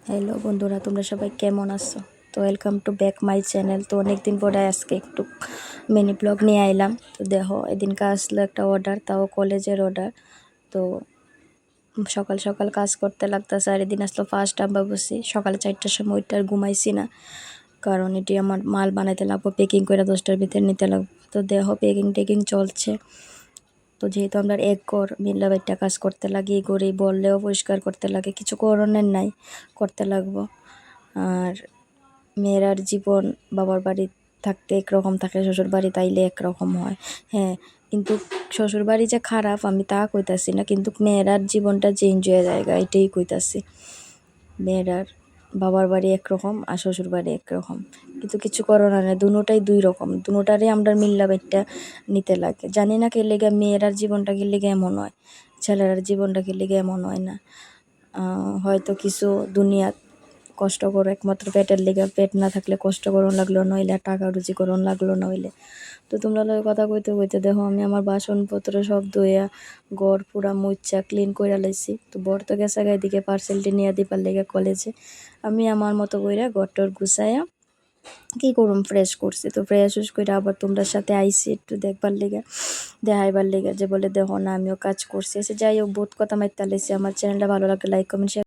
Hello বন্ধুরা, তোমরা সবাই কেমন আছো? তো welcome to back my channel. তো অনেক দিন পরে আজকে একটু মিনি ব্লগ নিয়ে আইলাম। তো দেখো, এদিনকে আসলো একটা অর্ডার, তাও কলেজের অর্ডার। তো সকাল সকাল কাজ করতে লাগতেছে। আর এদিন আসলো ফার্স্ট আম্বাবসি। সকালে 4টার সময় ওইটা আর ঘুমাইছি না, কারণ এটি আমার মাল বানাইতে লাগবো, প্যাকিং করে 10টার ভিতরে নিতে লাগবো। তো দেখো, প্যাকিং টেকিং চলছে। তো যেহেতু আমরা এক ঘর মিল্লা বাইরটা কাজ করতে লাগে, এই ঘরেই বললেও পরিষ্কার করতে লাগে, কিছু করণের নাই, করতে লাগবো। আর মেয়েরার জীবন বাবার বাড়ি থাকতে একরকম থাকে, শ্বশুর বাড়ি তাইলে একরকম হয়। হ্যাঁ, কিন্তু শ্বশুর বাড়ি যে খারাপ আমি তা কইতাছি না, কিন্তু মেয়েরার জীবনটা চেঞ্জ হয়ে যায়, এটাই কইতাছি। মেয়েরার বাবার বাড়ি একরকম আর শ্বশুর বাড়ি একরকম, কিন্তু কিছু করোনা নেই, দুটাই দুই রকম, দুটারে আমরা মিল্লা বাইটটা নিতে লাগে। জানি না কে লেগে মেয়েরার জীবনটা কি লেগে এমন হয়, ছেলেরার জীবনটা কি লেগে এমন হয় না। হয়তো কিছু দুনিয়া কষ্ট করো একমাত্র পেটের লেগে, পেট না থাকলে কষ্ট করুন লাগলো, নইলে টাকা রুজি করুন লাগলো নইলে। তো তোমরা লগে কথা কইতে কইতে দেখো আমি আমার বাসনপত্র সব ধুইয়া ঘর পুরা মুচ্ছা ক্লিন করে লাইছি। তো বর তো গেছে এদিকে পার্সেলটি নিয়ে দিবার লেগে কলেজে। আমি আমার মতো কইরা ঘরটর গুছাইয়া কি করুম, ফ্রেশ করছি। তো ফ্রেশ করে আবার তোমরা সাথে আইসি একটু দেখবার লেগে, দেখাইবার লেগে, যে বলে দেখো না আমিও কাজ করছি। যাই হোক, বহুত কথা মাইতে লাইছি। আমার চ্যানেলটা ভালো লাগে লাইক কমেন্ট শেয়ার